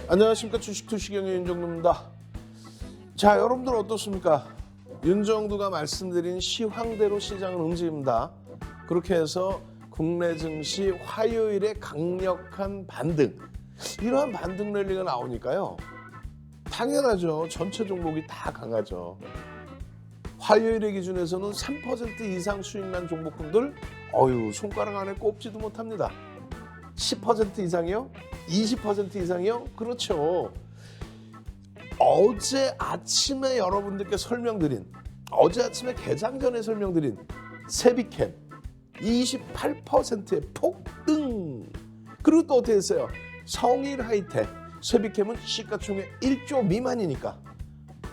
안녕하십니까. 주식투시경의 윤정두입니다. 자, 여러분들 어떻습니까? 윤정두가 말씀드린 시황대로 시장은 움직입니다. 그렇게 해서 국내 증시 화요일에 강력한 반등, 이러한 반등 랠리가 나오니까요, 당연하죠. 전체 종목이 다 강하죠. 화요일의 기준에서는 3% 이상 수익난 종목군들 손가락 안에 꼽지도 못합니다. 10% 이상이요? 20% 이상이요? 그렇죠. 어제 아침에 여러분들께 설명드린, 어제 아침에 개장 전에 설명드린 세비캠 28%의 폭등. 그리고 또 어떻게 했어요? 성일하이텍 세비캠은 시가총액 1조 미만이니까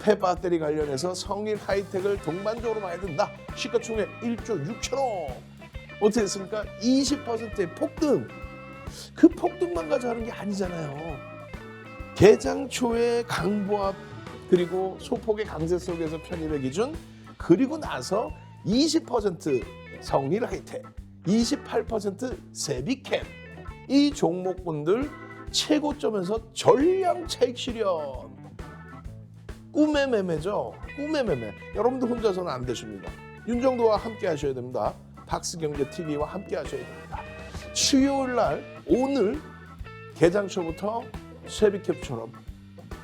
폐배터리 관련해서 성일하이텍을 동반적으로 봐야 된다. 시가총액 1조 6천억. 어떻게 했습니까? 20%의 폭등. 그 폭등만 가지고 하는 게 아니잖아요. 개장 초에 강보합 그리고 소폭의 강세 속에서 편입의 기준, 그리고 나서 20% 성일하이텍, 28% 세비캠, 이 종목군들 최고점에서 전량 차익 실현. 꿈의 매매죠. 꿈의 매매. 여러분들 혼자서는 안 되십니다. 윤정도와 함께 하셔야 됩니다. 박스경제TV와 함께 하셔야 됩니다. 수요일 날, 오늘 개장 초부터 세비캡처럼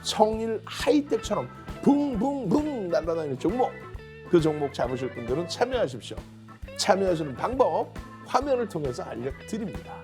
성일 하이텍처럼 붕붕붕 날아다니는 종목, 그 종목 잡으실 분들은 참여하십시오. 참여하시는 방법 화면을 통해서 알려드립니다.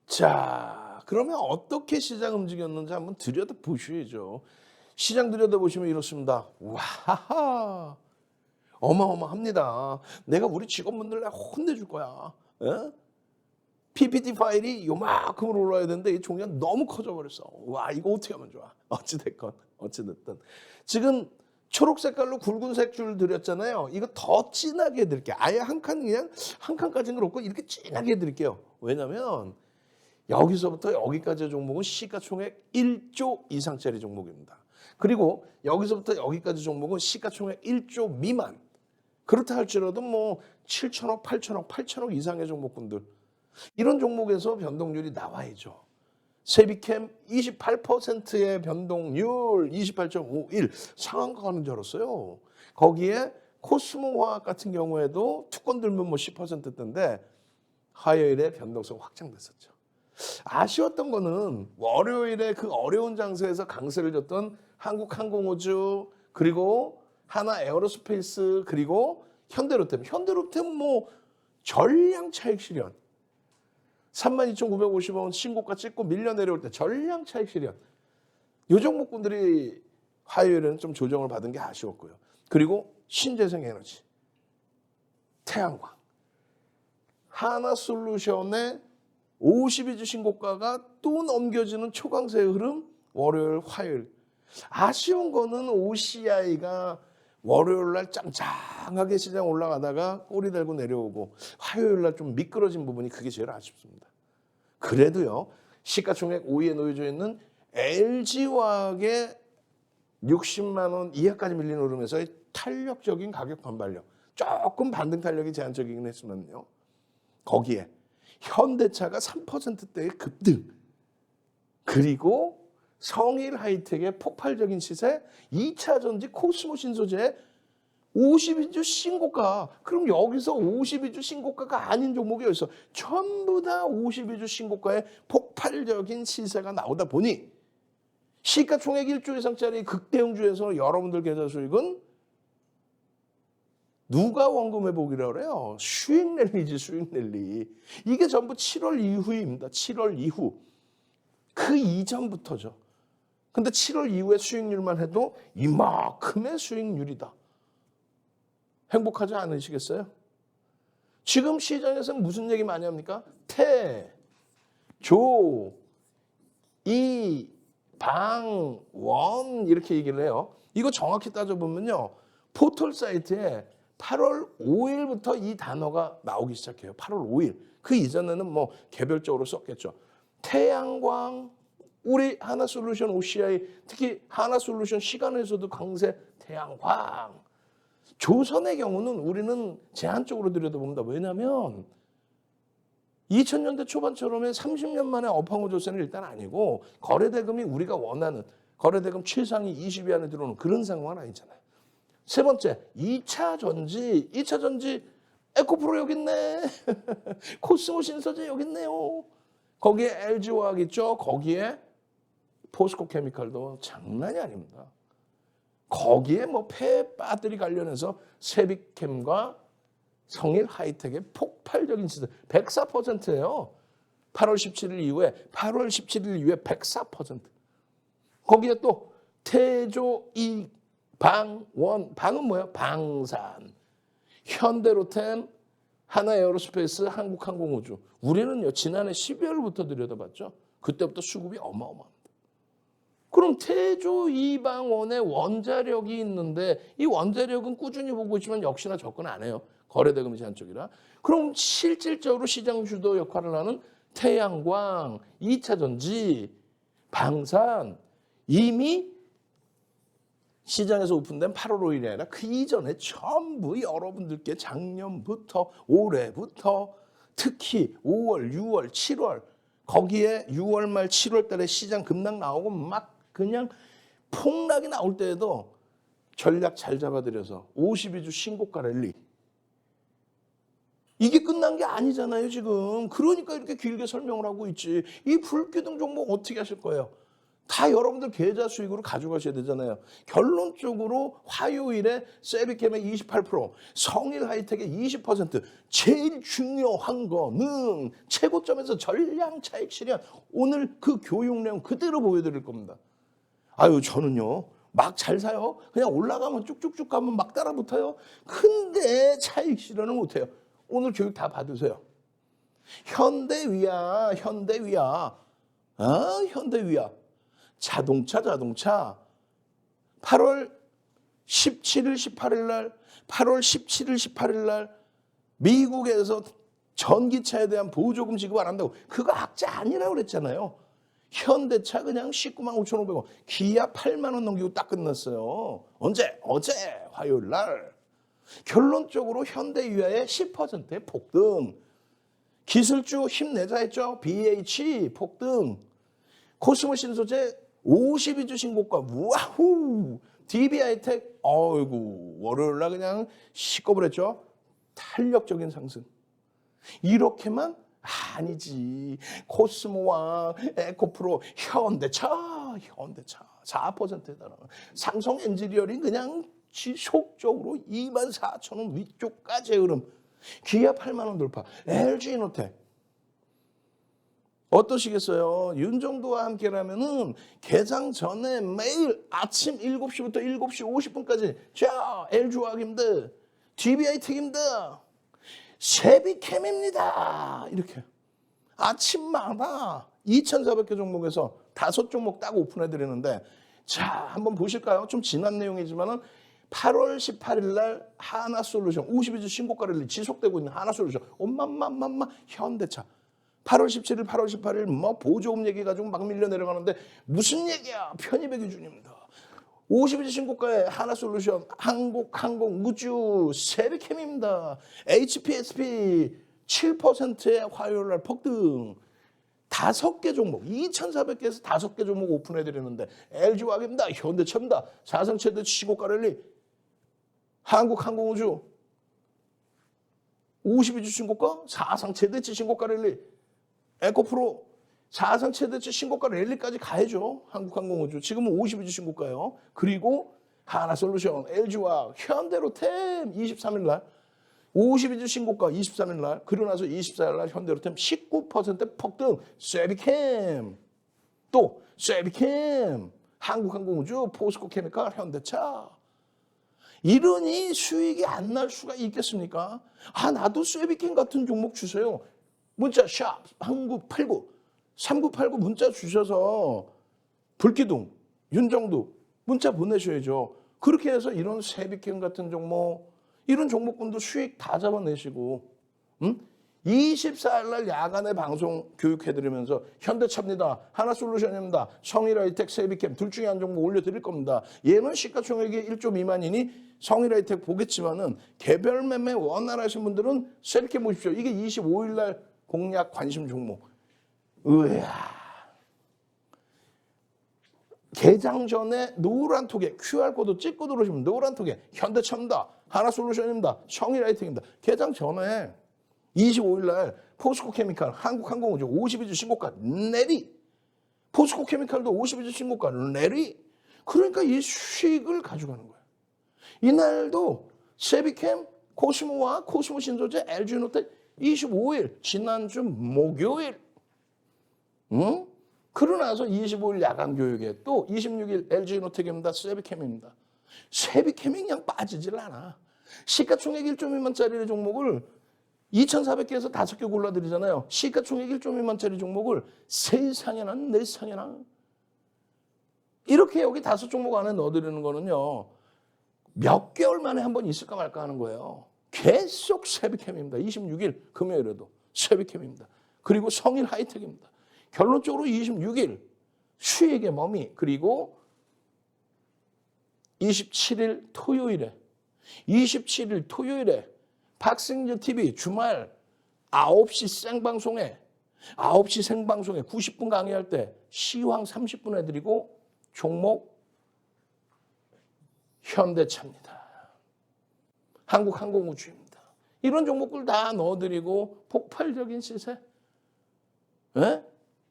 자, 그러면 어떻게 시장 움직였는지 한번 들여다보셔야죠. 시장 들여다보시면 이렇습니다. 와하하, 어마어마합니다. 내가 우리 직원분들 혼내줄 거야. 에? PPT 파일이 요만큼으로 올라야 되는데 이 종이가 너무 커져버렸어. 와, 이거 어떻게 하면 좋아. 어찌됐든 지금 초록 색깔로 굵은색 줄 드렸잖아요. 이거 더 진하게 해드릴게요. 아예 한 칸까지는 그렇고 이렇게 진하게 해드릴게요. 왜냐면 여기서부터 여기까지의 종목은 시가총액 1조 이상짜리 종목입니다. 그리고 여기서부터 여기까지 종목은 시가총액 1조 미만. 그렇다 할지라도 뭐 7천억, 8천억 이상의 종목군들, 이런 종목에서 변동률이 나와야죠. 세비캠 28%의 변동률 28.51, 상한가 가는 줄 알았어요. 거기에 코스모화학 같은 경우에도 투건 들면 뭐 10%대인데 화요일에 변동성 확장됐었죠. 아쉬웠던 거는 월요일에 그 어려운 장세에서 강세를 줬던 한국항공우주, 그리고 하나 에어로스페이스, 그리고 현대로템 뭐 전량 차익 실현. 32,950원 신고가 찍고 밀려 내려올 때 전량 차익 실현. 이 종목군들이 화요일에는 좀 조정을 받은 게 아쉬웠고요. 그리고 신재생에너지, 태양광, 하나솔루션의 52주 신고가가 또 넘겨지는 초강세의 흐름. 월요일, 화요일. 아쉬운 거는 OCI가 월요일 날 짱짱하게 시장 올라가다가 꼬리 달고 내려오고, 화요일 날 좀 미끄러진 부분이 그게 제일 아쉽습니다. 그래도요, 시가총액 5위에 놓여져 있는 LG화학의 60만 원 이하까지 밀린 흐름에서의 탄력적인 가격 반발력, 조금 반등 탄력이 제한적이긴 했지만요, 거기에 현대차가 3%대의 급등, 그리고 성일하이텍의 폭발적인 시세, 2차 전지 코스모 신소재의 52주 신고가. 그럼 여기서 52주 신고가가 아닌 종목이 어디서? 전부 다 52주 신고가의 폭발적인 시세가 나오다 보니 시가총액 1조 이상짜리 극대형주에서 여러분들 계좌 수익은 누가 원금회복이라고 그래요? 수익랠리지, 수익랠리. 이게 전부 7월 이후입니다. 7월 이후. 그 이전부터죠. 근데 7월 이후의 수익률만 해도 이만큼의 수익률이다. 행복하지 않으시겠어요? 지금 시장에서는 무슨 얘기 많이 합니까? 태, 조, 이, 방, 원 이렇게 얘기를 해요. 이거 정확히 따져보면요. 포털 사이트에 8월 5일부터 이 단어가 나오기 시작해요. 8월 5일. 그 이전에는 뭐 개별적으로 썼겠죠. 태양광, 우리 하나솔루션 OCI, 특히 하나솔루션 시간에서도 강세 태양광. 조선의 경우는 우리는 제한적으로 들여다봅니다. 왜냐하면 2000년대 초반처럼의 30년 만에 업황호 조세는 일단 아니고 거래대금이 우리가 원하는 거래대금 최상위 20위 안에 들어오는 그런 상황은 아니잖아요. 세 번째, 2차 전지. 2차 전지 에코프로 여기 있네. 코스모 신소재 여기 있네요. 거기에 LG화학 있죠. 거기에 포스코 케미칼도 장난이 아닙니다. 거기에 뭐 폐배터리 관련해서 세비캠과 성일 하이텍의 폭발적인 시세 104%예요. 8월 17일 이후에 104%. 거기에 또 태조 이방원 방은 뭐예요? 방산. 현대로템, 하나에어로스페이스, 한국항공우주. 우리는요 지난해 12월부터 들여다봤죠. 그때부터 수급이 어마어마합니다. 그럼 태조 이방원의 원자력이 있는데 이 원자력은 꾸준히 보고 있지만 역시나 접근 안 해요. 거래대금이 제한적이라. 그럼 실질적으로 시장 주도 역할을 하는 태양광, 2차 전지, 방산 이미 시장에서 오픈된 8월 5일이 아니라 그 이전에 전부 여러분들께 작년부터 올해부터 특히 5월, 6월, 7월 거기에 6월 말 7월 달에 시장 급락 나오고 막 그냥 폭락이 나올 때에도 전략 잘 잡아들여서 52주 신고가 랠리. 이게 끝난 게 아니잖아요 지금. 그러니까 이렇게 길게 설명을 하고 있지. 이 불기둥 종목 어떻게 하실 거예요? 다 여러분들 계좌 수익으로 가져가셔야 되잖아요. 결론적으로 화요일에 세비캠의 28%, 성일 하이텍의 20%, 제일 중요한 거는 최고점에서 전량 차익 실현. 오늘 그 교육 내용 그대로 보여드릴 겁니다. 아유 저는요 막 잘 사요. 그냥 올라가면 쭉쭉쭉 가면 막 따라 붙어요. 근데 차익 실현을 못해요. 오늘 교육 다 받으세요. 현대위아 자동차 8월 17일 18일 날 8월 17일 18일 날 미국에서 전기차에 대한 보조금 지급 안 한다고. 그거 악재 아니라고 그랬잖아요. 현대차 그냥 19만 5,500원. 기아 8만 원 넘기고 딱 끝났어요. 언제? 어제 화요일 날. 결론적으로 현대유아의 10%의 폭등. 기술주 힘내자 했죠. BH 폭등. 코스모 신소재 52주 신고가. 우와후. DB하이텍 어이구 월요일 날 그냥 시꺼버렸죠. 탄력적인 상승. 이렇게만 아니지. 코스모와 에코프로, 현대차 4%에 달하는 삼성 엔지니어링 그냥 지속적으로 24,000원 위쪽까지 흐름. 기아 8만 원 돌파. LG이노텍 어떠시겠어요? 윤정도와 함께라면은 개장 전에 매일 아침 7시부터 7시 50분까지 자 LG화학입니다. DB하이텍입니다. 세비캠입니다. 이렇게 아침마다 2,400개 종목에서 5종목 딱 오픈해드리는데 자 한번 보실까요? 좀 지난 내용이지만은 8월 18일 날 하나솔루션 52주 신고가를 지속되고 있는 하나솔루션 엄마맘마마 현대차 8월 17일 8월 18일 뭐 보조금 얘기 가지고 막 밀려 내려가는데 무슨 얘기야? 편입의 기준입니다. 52주 신고가의 하나솔루션, 한국항공우주, 세비캠입니다. HPSP 7%의 화요일날 폭등. 5개 종목, 2,400개에서 5개 종목 오픈해드리는데 LG화학입니다. 현대차입니다. 사상 최대 신고가 랠리. 한국항공우주 52주 신고가, 사상 최대치 신고가 랠리. 에코프로 사상 최대치 신고가 랠리까지 가야죠. 한국항공우주. 지금은 52주 신고가예요. 그리고 하나솔루션, LG화학, 현대로템 23일 날 52주 신고가 23일 날 그러고 나서 24일 날 현대로템 19% 폭등. 세비캠 또 세비캠 한국항공우주, 포스코 케미칼, 현대차. 이러니 수익이 안 날 수가 있겠습니까? 아 나도 세비캠 같은 종목 주세요. 문자 샵 3989 3989 문자 주셔서 불기둥 윤정도 문자 보내셔야죠. 그렇게 해서 이런 세비캠 같은 종목, 이런 종목군도 수익 다 잡아내시고, 24일 날 야간에 방송 교육해드리면서 현대차입니다, 하나솔루션입니다, 성일하이텍, 세비캠 둘 중에 한 종목 올려드릴 겁니다. 얘는 시가총액이 1조 미만이니 성일하이텍 보겠지만은 개별 매매 원활하신 분들은 세비캠 보십시오. 이게 25일 날 공략 관심 종목. 으야. 개장 전에 노란 톡에 QR코드 찍고 들어오시면 노란 톡에 현대차입니다, 하나솔루션입니다, 성일하이텍입니다. 개장 전에 25일 날 포스코케미칼, 한국항공우주 52주 신고가 내리. 포스코케미칼도 52주 신고가 내리. 그러니까 이 수익을 가져가는 거예요. 이날도 세비캠, 코스모와 코스모 신소재, LG노텍 25일 지난주 목요일. 그러나서 25일 야간 교육에 또 26일 LG노텍입니다, 세비캠입니다. 세비캠이 그냥 빠지질 않아. 시가총액 1.2만짜리 종목을 2,400개에서 5개 골라드리잖아요. 시가총액 1.2만짜리 종목을 세상에나 내상에나. 이렇게 여기 5종목 안에 넣어드리는 거는요, 몇 개월 만에 한 번 있을까 말까 하는 거예요. 계속 세비캠입니다. 26일 금요일에도 세비캠입니다. 그리고 성일 하이텍입니다. 결론적으로 26일 수익의 머미, 그리고 27일 토요일에 박승주 TV 주말 9시 생방송에 90분 강의할 때 시황 30분 해드리고 종목 현대차입니다, 한국항공우주입니다. 이런 종목들 다 넣어드리고 폭발적인 시세.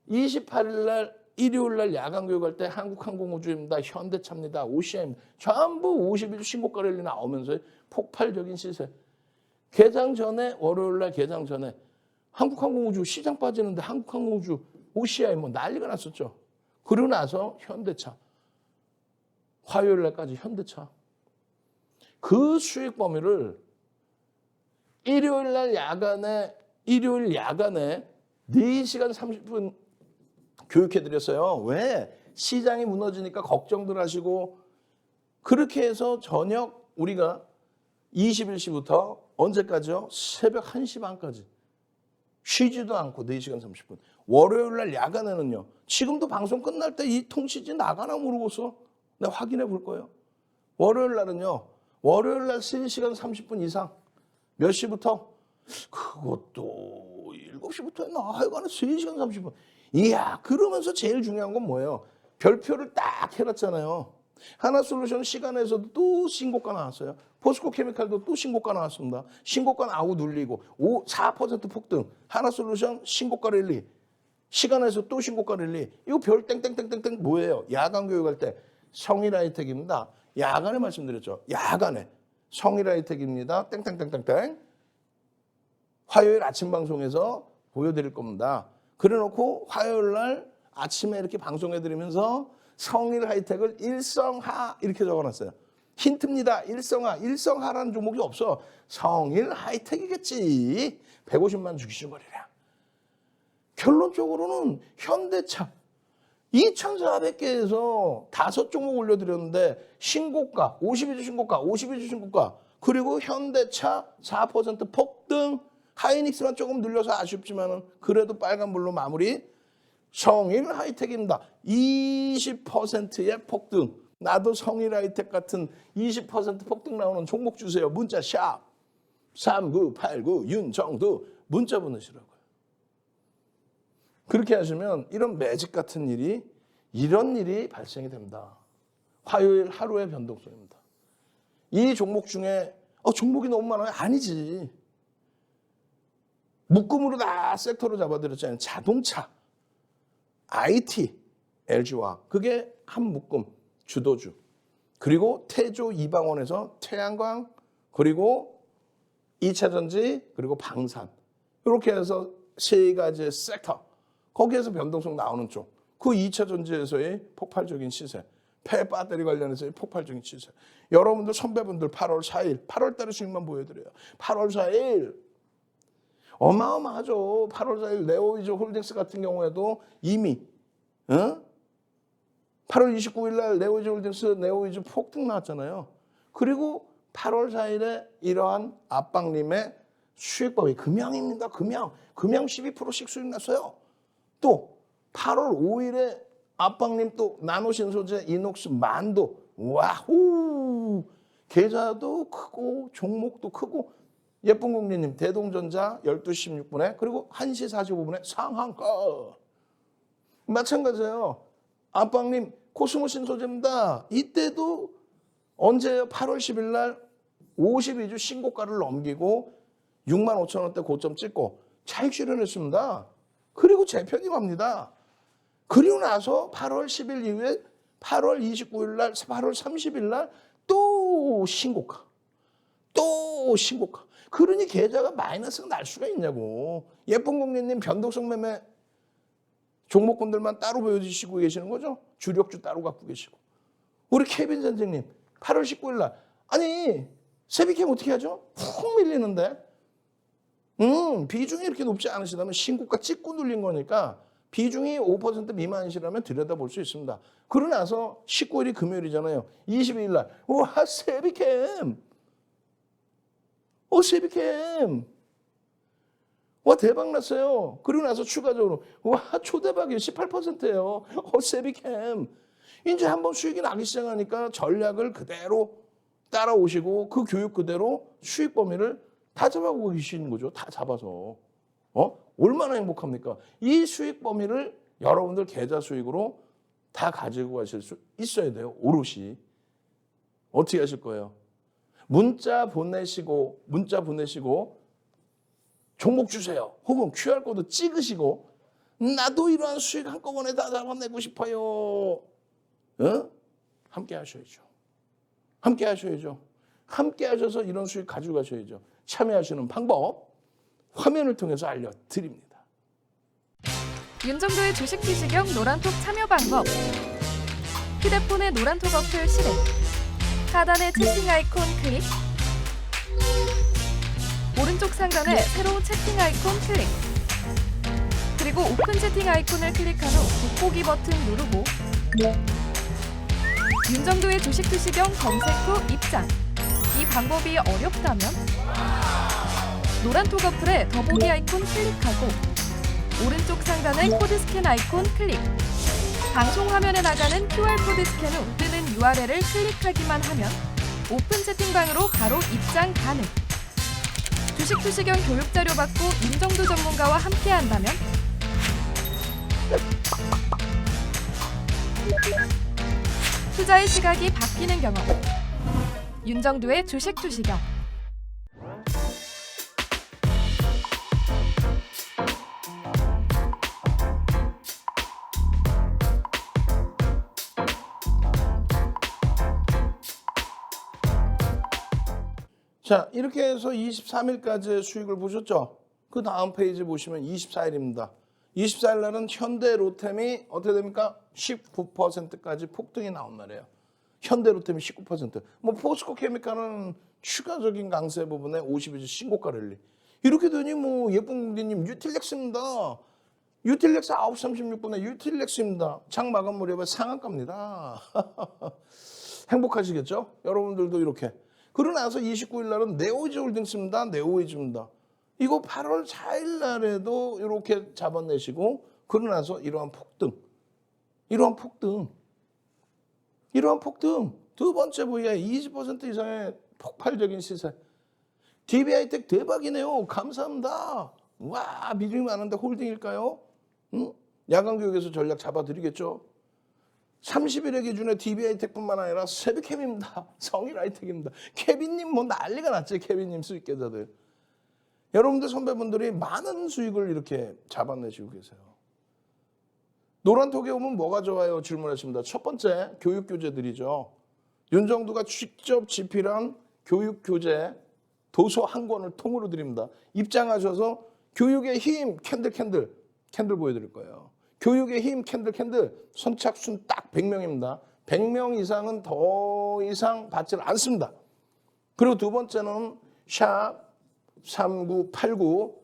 28일 날 일요일 날 야간 교육할 때 한국항공우주입니다, 현대차입니다, OCI입니다. 전부 51주 신고가 랠리 나오면서 폭발적인 시세. 개장 전에, 월요일 날 개장 전에 한국항공우주 시장 빠지는데 한국항공우주, OCI 뭐 난리가 났었죠. 그러고 나서 현대차. 화요일 날까지 현대차. 그 수익 범위를 일요일 야간에 4시간 30분 교육해드렸어요. 왜? 시장이 무너지니까 걱정들 하시고, 그렇게 해서 저녁 우리가 21시부터 언제까지요? 새벽 1시 반까지 쉬지도 않고 4시간 30분. 월요일 날 야간에는요, 지금도 방송 끝날 때 이 통신지 나가나 모르고서 내가 확인해 볼 거예요. 월요일 날은요, 월요일 날 3시간 30분 이상. 몇 시부터? 그것도 7시부터 했나? 하여간에 3시간 30분. 이야, 그러면서 제일 중요한 건 뭐예요? 별표를 딱 해놨잖아요. 하나솔루션 시간에서도 또 신고가 나왔어요. 포스코케미칼도 또 신고가 나왔습니다. 신고가 나오고 눌리고 4% 폭등. 하나솔루션 신고가 랠리. 시간에서 또 신고가 랠리. 이거 별 땡땡땡땡땡 뭐예요? 야간 교육할 때 성일하이텍입니다. 야간에 말씀드렸죠. 야간에 성일하이텍입니다. 땡땡땡땡땡. 화요일 아침 방송에서 보여드릴 겁니다. 그래놓고 화요일 날 아침에 이렇게 방송해드리면서 성일하이텍을 일성하 이렇게 적어놨어요. 힌트입니다. 일성하라는 종목이 없어. 성일하이텍이겠지. 150만 주기준 거리라. 결론적으로는 현대차 2,400개에서 5종목 올려드렸는데 신고가, 52주 신고가, 그리고 현대차 4% 폭등, 하이닉스만 조금 눌려서 아쉽지만은 그래도 빨간불로 마무리. 성일하이텍입니다. 20%의 폭등. 나도 성일하이텍 같은 20% 폭등 나오는 종목 주세요. 문자 샵 3989 윤정두 문자 보내시라고요. 그렇게 하시면 이런 매직 같은 일이, 이런 일이 발생이 됩니다. 화요일 하루의 변동성입니다. 이 종목 중에 종목이 너무 많아요? 아니지. 묶음으로 다 섹터로 잡아드렸잖아요. 자동차, IT, LG화. 그게 한 묶음, 주도주. 그리고 태조 이방원에서 태양광, 그리고 2차전지, 그리고 방산. 이렇게 해서 세 가지의 섹터. 거기에서 변동성 나오는 쪽. 그 2차전지에서의 폭발적인 시세. 폐 배터리 관련해서의 폭발적인 시세. 여러분들 선배분들 8월 4일, 8월 달에 수익만 보여드려요. 8월 4일. 어마어마하죠. 8월 4일 네오이즈 홀딩스 같은 경우에도 이미 8월 29일 날 네오이즈 홀딩스 네오이즈 폭등 나왔잖아요. 그리고 8월 4일에 이러한 압박림의 수익법이 금양입니다. 금양 12%씩 수익 났어요. 또 8월 5일에 압박림 또 나노신소재 이녹스 만도 와후 계좌도 크고 종목도 크고 예쁜 국민님 대동전자 12시 16분에 그리고 1시 45분에 상한가 마찬가지예요. 압박림 코스모신소재입니다. 이때도 언제요? 8월 10일 날 52주 신고가를 넘기고 65,000원대 고점 찍고 차익 실현했습니다. 그리고 재편입합니다. 그리고 나서 8월 10일 이후에 8월 29일 날, 8월 30일 날 또 신고가. 또 신고가. 그러니 계좌가 마이너스가 날 수가 있냐고. 예쁜 국민님 변동성 매매 종목군들만 따로 보여주시고 계시는 거죠? 주력주 따로 갖고 계시고. 우리 케빈 선생님 8월 19일 날 아니 세비캠 어떻게 하죠? 푹 밀리는데 비중이 이렇게 높지 않으시다면 신고가 찍고 눌린 거니까 비중이 5% 미만이시라면 들여다볼 수 있습니다. 그러고 나서 19일이 금요일이잖아요. 22일 날 와 세비캠 세비캠 와 대박 났어요. 그리고 나서 추가적으로 와 초대박이에요. 18%예요. 세비캠 이제 한번 수익이 나기 시작하니까 전략을 그대로 따라오시고 그 교육 그대로 수익 범위를 다 잡아가고 계시는 거죠. 다 잡아서. 얼마나 행복합니까? 이 수익 범위를 여러분들 계좌 수익으로 다 가지고 가실 수 있어야 돼요. 오롯이. 어떻게 하실 거예요? 문자 보내시고 종목 주세요. 혹은 QR코드 찍으시고 나도 이러한 수익 한꺼번에 다 잡아내고 싶어요. 함께 하셔야죠. 함께 하셔야죠. 함께 하셔서 이런 수익 가지고 가셔야죠. 참여하시는 방법 화면을 통해서 알려드립니다. 윤정도의 주식 비시경 노란톡 참여 방법. 휴대폰의 노란톡 어플 실행. 하단의 채팅 아이콘 클릭. 오른쪽 상단에 새로운 채팅 아이콘 클릭. 그리고 오픈 채팅 아이콘을 클릭한 후 돋보기 버튼 누르고 윤정도의 주식 비시경 검색 후 입장. 이 방법이 어렵다면 노란톡 어플에 더보기 아이콘 클릭하고 오른쪽 상단의 코드 스캔 아이콘 클릭. 방송 화면에 나가는 QR코드 스캔 후 뜨는 URL을 클릭하기만 하면 오픈 채팅방으로 바로 입장 가능. 주식 투시경 교육 자료 받고 윤정도 전문가와 함께 한다면 투자의 시각이 바뀌는 경험. 윤정도의 주식 투시경. 자, 이렇게 해서 23일까지의 수익을 보셨죠? 그 다음 페이지 보시면 24일입니다. 24일 날은 현대로템이 어떻게 됩니까? 19%까지 폭등이 나온 날이에요. 현대로템이 19%. 뭐 포스코케미칼은 추가적인 강세 부분에 52주 신고가 랠리. 이렇게 되니 뭐 예쁜 국민님 유틸렉스입니다. 유틸렉스 9시 36분에 유틸렉스입니다. 장 마감 무렵에 상한가입니다. 행복하시겠죠? 여러분들도 이렇게. 그러고 나서 29일 날은 네오이즈 홀딩스입니다. 네오이즈입니다. 이거 8월 4일 날에도 이렇게 잡아내시고 그러고 나서 이러한 폭등. 두 번째 부위에 20% 이상의 폭발적인 시세. DB하이텍 대박이네요. 감사합니다. 와 믿음이 많은데 홀딩일까요? 야간교육에서 전략 잡아드리겠죠. 30일의 기준에 DB하이텍뿐만 아니라 세비캠입니다. 성일하이텍입니다. 케빈님 뭐 난리가 났지. 케빈님 수익계좌들. 여러분들 선배분들이 많은 수익을 이렇게 잡아내시고 계세요. 노란톡에 오면 뭐가 좋아요? 질문하십니다. 첫 번째 교육교재들이죠. 윤정도가 직접 집필한 교육교재 도서 한 권을 통으로 드립니다. 입장하셔서 교육의 힘 캔들 보여드릴 거예요. 교육의 힘 캔들 선착순 딱 100명입니다. 100명 이상은 더 이상 받지 않습니다. 그리고 두 번째는 샵 3989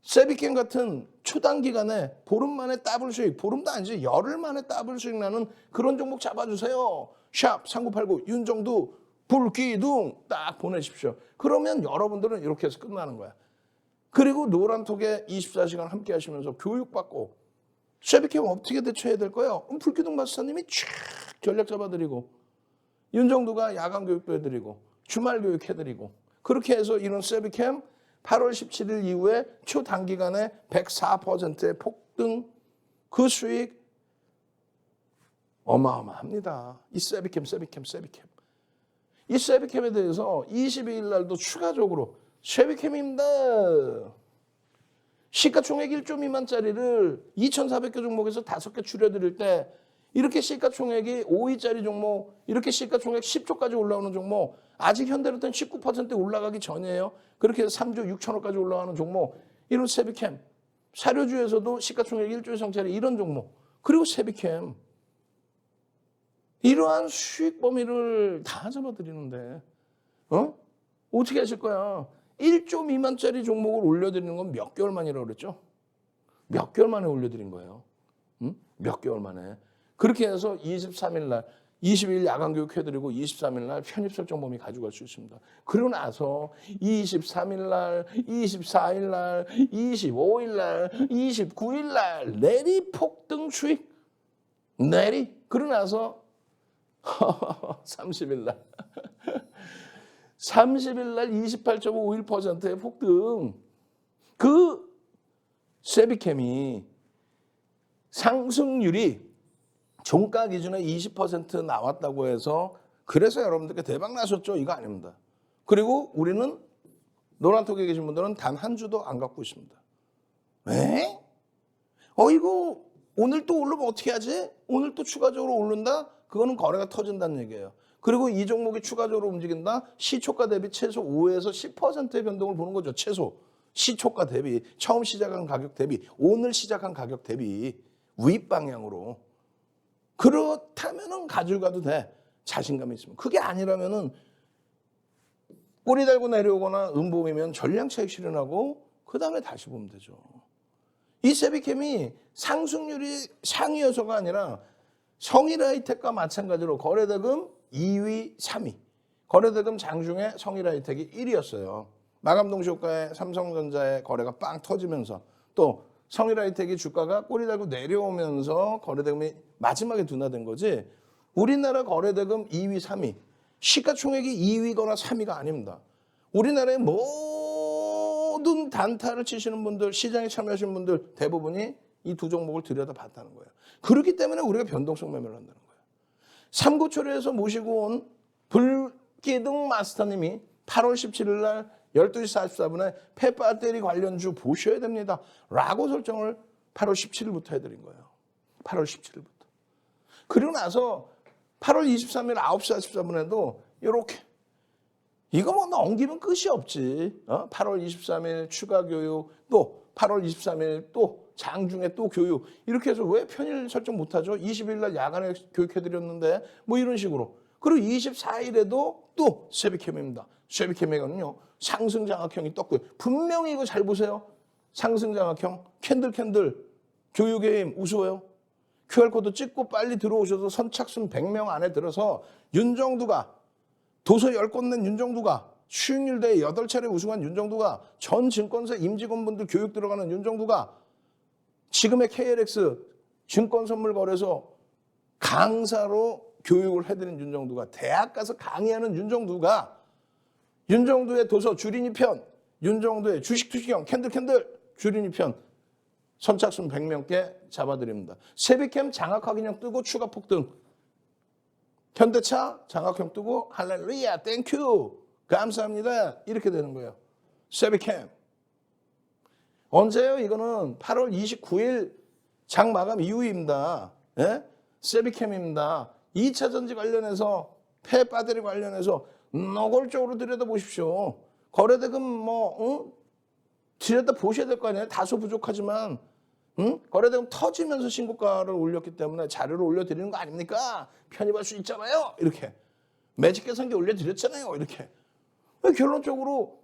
세비캠 같은 초단기간에 보름 만에 더블 수익, 보름도 아니지 열흘 만에 더블 수익 나는 그런 종목 잡아주세요. 샵 3989 윤정두 불기둥 딱 보내십시오. 그러면 여러분들은 이렇게 해서 끝나는 거야. 그리고 노란톡에 24시간 함께 하시면서 교육받고 세비캠 어떻게 대처해야 될 거예요? 그럼 불기둥 마스터님이 쫙 전략 잡아드리고 윤정두가 야간 교육도 해드리고 주말 교육 해드리고 그렇게 해서 이런 세비캠 8월 17일 이후에 초단기간에 104%의 폭등 그 수익 어마어마합니다. 이 세비캠. 이 세비캠에 대해서 22일 날도 추가적으로 세비캠입니다. 시가총액 1조 미만짜리를 2,400개 종목에서 5개 줄여드릴 때 이렇게 시가총액이 5위짜리 종목, 이렇게 시가총액 10조까지 올라오는 종목, 아직 현대로는 19% 올라가기 전이에요. 그렇게 해서 3조 6천억까지 올라가는 종목, 이런 세비캠, 사료주에서도 시가총액 1조 이상짜리 이런 종목, 그리고 세비캠. 이러한 수익 범위를 다 잡아드리는데 어떻게 하실 거야? 1조 미만짜리 종목을 올려드리는 건 몇 개월 만이라고 그랬죠? 몇 개월 만에 올려드린 거예요. 몇 개월 만에. 그렇게 해서 23일 날 20일 야간 교육 해드리고 23일 날 편입 설정 범위 가져갈 수 있습니다. 그러고 나서 23일 날, 24일 날, 25일 날, 29일 날 내리 폭등 수익. 내리. 그러고 나서 30일 날 30일 날 28.51%의 폭등. 그 세비캠이 상승률이 종가 기준에 20% 나왔다고 해서 그래서 여러분들께 대박 나셨죠? 이거 아닙니다. 그리고 우리는 노란톡에 계신 분들은 단 한 주도 안 갖고 있습니다. 에? 이거 오늘 또 오르면 어떻게 하지? 오늘 또 추가적으로 오른다? 그거는 거래가 터진다는 얘기예요. 그리고 이 종목이 추가적으로 움직인다? 시초가 대비 최소 5에서 10%의 변동을 보는 거죠. 최소. 시초가 대비. 처음 시작한 가격 대비. 오늘 시작한 가격 대비. 윗방향으로. 그렇다면은 가져가도 돼. 자신감이 있으면. 그게 아니라면은 꼬리 달고 내려오거나 음봉이면 전량 차익 실현하고 그 다음에 다시 보면 되죠. 이 세비캠이 상승률이 상위여서가 아니라 성일하이텍과 마찬가지로 거래대금 2위, 3위. 거래대금 장중에 성일하이텍이 1위였어요. 마감 동시효과에 삼성전자의 거래가 빵 터지면서 또 성일하이텍이 주가가 꼬리 달고 내려오면서 거래대금이 마지막에 둔화된 거지. 우리나라 거래대금 2위, 3위. 시가총액이 2위거나 3위가 아닙니다. 우리나라의 모든 단타를 치시는 분들, 시장에 참여하시는 분들 대부분이 이 두 종목을 들여다봤다는 거예요. 그렇기 때문에 우리가 변동성 매매를 한다는 거예요. 삼고초려에서 모시고 온 불기둥 마스터님이 8월 17일 날 12시 44분에 폐배터리 관련주 보셔야 됩니다. 라고 설정을 8월 17일부터 해드린 거예요. 8월 17일부터. 그리고 나서 8월 23일 9시 44분에도 이렇게 이거 뭐 넘기면 끝이 없지. 8월 23일 추가 교육 또 8월 23일 또 장중에 또 교육 이렇게 해서 왜 편일 설정 못하죠? 20일 날 야간에 교육해드렸는데 뭐 이런 식으로. 그리고 24일에도 또 세비캠입니다. 세비캠에는요 상승 장악형이 떴고요. 분명히 이거 잘 보세요. 상승 장악형 캔들 교육의 힘 우스워요. QR코드 찍고 빨리 들어오셔서 선착순 100명 안에 들어서 윤정두가 도서 10권 낸 윤정두가 수익률 대회 8차례 우승한 윤정두가 전 증권사 임직원분들 교육 들어가는 윤정두가 지금의 KLX 증권선물거래소 강사로 교육을 해드린 윤정두가 대학 가서 강의하는 윤정두가 윤정두의 도서 주린이 편 윤정두의 주식투시경 캔들 주린이 편 선착순 100명께 잡아드립니다. 세비캠 장악 확인형 뜨고 추가 폭등 현대차 장학형 뜨고 할렐루야 땡큐 감사합니다 이렇게 되는 거예요. 세비캠 언제요? 이거는 8월 29일 장 마감 이후입니다. 예? 세비캠입니다. 2차 전지 관련해서 폐배터리 관련해서 노골적으로 들여다보십시오. 거래대금 들여다보셔야 될 거 아니에요. 다소 부족하지만 거래대금 터지면서 신고가를 올렸기 때문에 자료를 올려드리는 거 아닙니까? 편입할 수 있잖아요. 이렇게 매직 계산기 올려드렸잖아요. 이렇게 결론적으로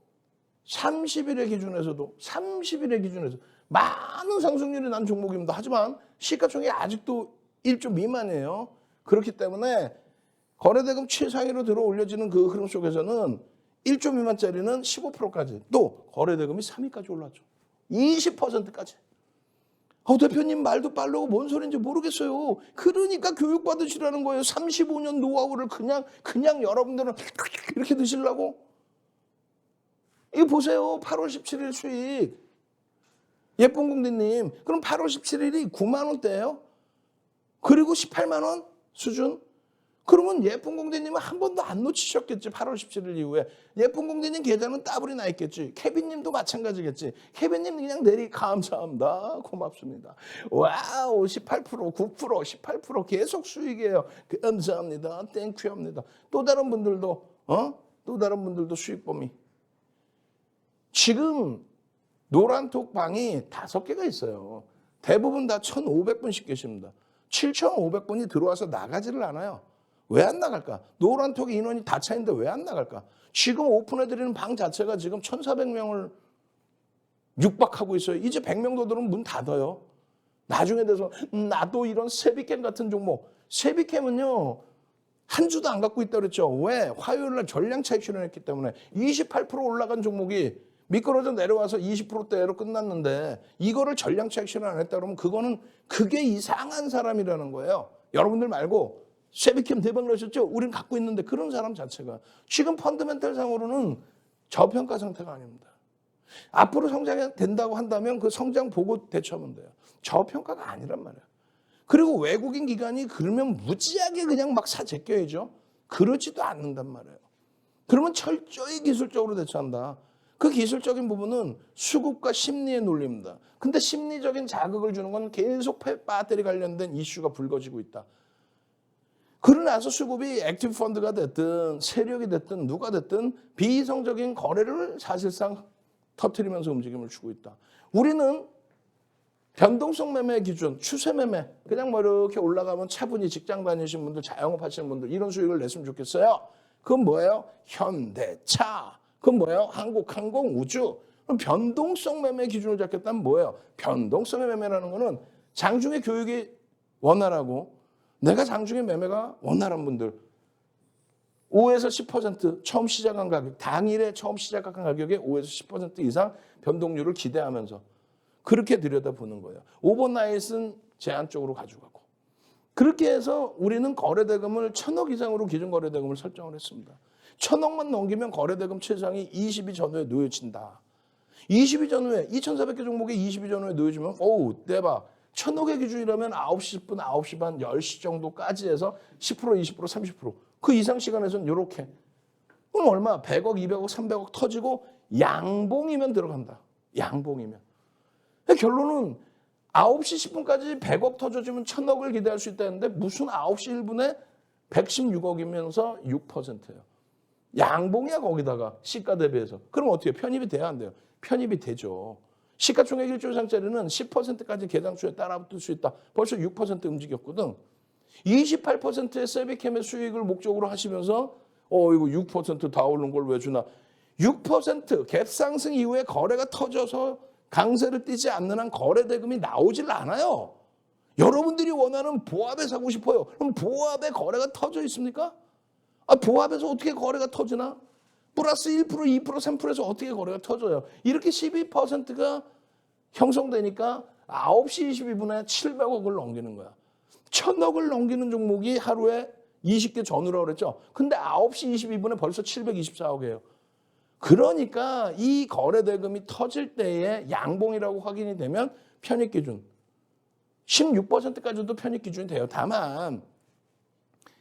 30일의 기준에서도 30일의 기준에서 많은 상승률이 난 종목입니다. 하지만 시가총액이 아직도 1조 미만이에요. 그렇기 때문에 거래대금 최상위로 들어 올려지는 그 흐름 속에서는 1조 미만짜리는 15%까지, 또 거래대금이 3위까지 올랐죠. 20%까지. 대표님 말도 빠르고 뭔 소리인지 모르겠어요. 그러니까 교육받으시라는 거예요. 35년 노하우를 그냥 여러분들은 이렇게 드시려고? 이거 보세요. 8월 17일 수익. 예쁜 공대님. 그럼 8월 17일이 9만 원대예요. 그리고 18만 원 수준. 그러면 예쁜 공대님은 한 번도 안 놓치셨겠지. 8월 17일 이후에. 예쁜 공대님 계좌는 따블이 나 있겠지. 케빈님도 마찬가지겠지. 케빈님 그냥 내리 감사합니다. 고맙습니다. 와우 18% 9% 18% 계속 수익이에요. 감사합니다. 땡큐 합니다. 또 다른 분들도 수익 범위. 지금 노란톡 방이 5개가 있어요. 대부분 다 1,500분씩 계십니다. 7,500분이 들어와서 나가지를 않아요. 왜 안 나갈까? 노란톡의 인원이 다 차인데 왜 안 나갈까? 지금 오픈해드리는 방 자체가 지금 1,400명을 육박하고 있어요. 이제 100명 더 들으면 문 닫아요. 나중에 돼서 나도 이런 세비캠 같은 종목. 세비캠은요. 한 주도 안 갖고 있다고 그랬죠. 왜? 화요일 날 전량 차익 실현했기 때문에 28% 올라간 종목이 미끄러져 내려와서 20%대로 끝났는데 이거를 전량 차익 실현 안 했다 그러면 그게 이상한 사람이라는 거예요. 여러분들 말고 세비캠 대박 나셨죠? 우린 갖고 있는데 그런 사람 자체가 지금 펀더멘탈 상으로는 저평가 상태가 아닙니다. 앞으로 성장이 된다고 한다면 그 성장 보고 대처하면 돼요. 저평가가 아니란 말이에요. 그리고 외국인 기관이 그러면 무지하게 그냥 막 사재껴야죠. 그러지도 않는단 말이에요. 그러면 철저히 기술적으로 대처한다. 그 기술적인 부분은 수급과 심리의 논리입니다. 근데 심리적인 자극을 주는 건 계속 배터리 관련된 이슈가 불거지고 있다. 그러나서 수급이 액티브 펀드가 됐든 세력이 됐든 누가 됐든 비이성적인 거래를 사실상 터뜨리면서 움직임을 주고 있다. 우리는 변동성 매매 기준, 추세 매매, 그냥 뭐 이렇게 올라가면 차분히 직장 다니시는 분들, 자영업 하시는 분들 이런 수익을 냈으면 좋겠어요. 그건 뭐예요? 현대차. 그건 뭐예요? 한국항공, 우주. 그럼 변동성 매매 기준을 잡겠다면 뭐예요? 변동성의 매매라는 거는 장중에 교육이 원활하고 내가 장중에 매매가 원활한 분들 5에서 10% 처음 시작한 가격, 당일에 처음 시작한 가격의 5에서 10% 이상 변동률을 기대하면서 그렇게 들여다보는 거예요. 오버나잇은 제한 쪽으로 가져가고. 그렇게 해서 우리는 거래대금을 1,000억 이상으로 기준 거래대금을 설정을 했습니다. 1,000억만 넘기면 거래대금 최상이 20위 전후에 놓여진다. 20위 전후에 2,400개 종목에 20위 전후에 놓여지면 대박. 1,000억의 기준이라면 9시 10분, 9시 반, 10시 정도까지 해서 10%, 20%, 30%. 그 이상 시간에서는 이렇게. 그럼 얼마? 100억, 200억, 300억 터지고 양봉이면 들어간다. 양봉이면. 결론은 9시 10분까지 100억 터져주면 1,000억을 기대할 수 있다는데 무슨 9시 1분에 116억이면서 6%예요. 양봉이야 거기다가 시가 대비해서. 그럼 어떻게 해요? 편입이 돼야 안 돼요? 편입이 되죠. 시가총액 1조 이상짜리는 10%까지 계상수에 따라붙을 수 있다. 벌써 6% 움직였거든. 28%의 세비캠의 수익을 목적으로 하시면서 이거 6%다 오른 걸 왜 주나. 6% 갭상승 이후에 거래가 터져서 강세를 띄지 않는 한 거래대금이 나오질 않아요. 여러분들이 원하는 보합에 사고 싶어요. 그럼 보합에 거래가 터져 있습니까? 보합에서 어떻게 거래가 터지나? 플러스 1%, 2%, 3%에서 어떻게 거래가 터져요? 이렇게 12%가 형성되니까 9시 22분에 700억을 넘기는 거야. 1,000억을 넘기는 종목이 하루에 20개 전후라고 그랬죠. 근데 9시 22분에 벌써 724억이에요. 그러니까 이 거래대금이 터질 때에 양봉이라고 확인이 되면 편입기준 16%까지도 편입기준이 돼요. 다만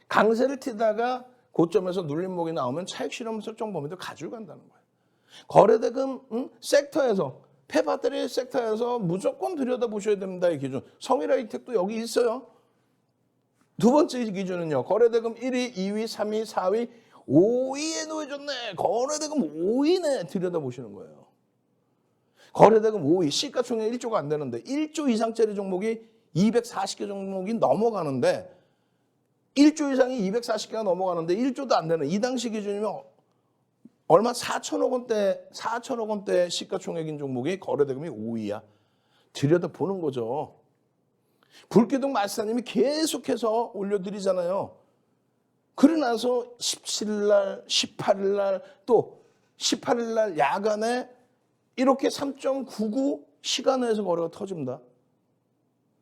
강세를 튀다가 고점에서 눌림목이 나오면 차익실현 설정 범위도 가지고 간다는 거예요. 거래대금 섹터에서 폐배터리 섹터에서 무조건 들여다보셔야 됩니다. 이 기준. 성일하이텍도 여기 있어요. 두 번째 기준은요. 거래대금 1위, 2위, 3위, 4위, 5위에 놓여졌네. 거래대금 5위네. 들여다보시는 거예요. 거래대금 5위. 시가총액 1조가 안 되는데 1조 이상짜리 종목이 240개 종목이 넘어가는데 1조 이상이 240개가 넘어가는데 1조도 안 되는 이 당시 기준이면 얼마 4천억 원대 시가총액인 종목이 거래대금이 5위야. 들여다보는 거죠. 불기둥 마스터님이 계속해서 올려드리잖아요. 그러고 나서 17일 날, 18일 날, 또 18일 날 야간에 이렇게 3.99 시간에서 거래가 터집니다.